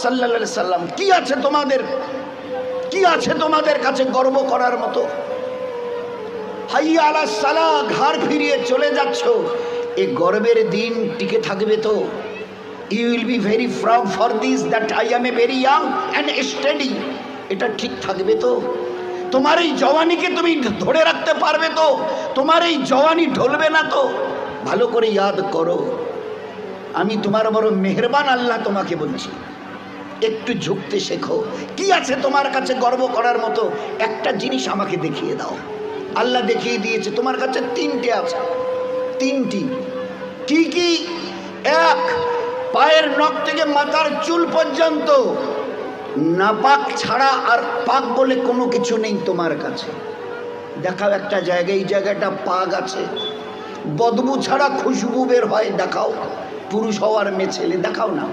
সাল্লাল্লাহু আলাইহি সাল্লাম, কি আছে তোমাদের কাছে গর্ব করার মতো? হাইয়া আলাস সালাহ, ঘাড় ফিরিয়ে চলে যাচ্ছ, এই গর্বের দিন টিকে থাকবে তো? You will be very proud for this that I am a very young and steady. এটা ঠিক থাকবে তো? তোমার এই জওয়ানিকে তুমি ধরে রাখতে পারবে তো? তোমার এই জওয়ানি ঢলবে না তো? ভালো করে ইয়াদ করো, আমি তোমার বড় মেহেরবান আল্লাহ তোমাকে বলছি, একটু ঝুঁকতে শেখো। কি আছে তোমার কাছে গর্ব করার মতো? একটা জিনিস আমাকে দেখিয়ে দাও। আল্লাহ দেখিয়ে দিয়েছে তোমার কাছে তিনটে আছে। তিনটি কি কি? এক, পায়ের নখ থেকে মাথার চুল পর্যন্ত নাপাক ছাড়া আর পাক বলে কোনো কিছু নেই তোমার কাছে। দেখাও একটা জায়গায়, এই জায়গাটা পাক আছে, বদবু ছাড়া খুশবু বের হয়, দেখাও। পুরুষ হওয়ার মেয়ে ছেলে দেখাও না।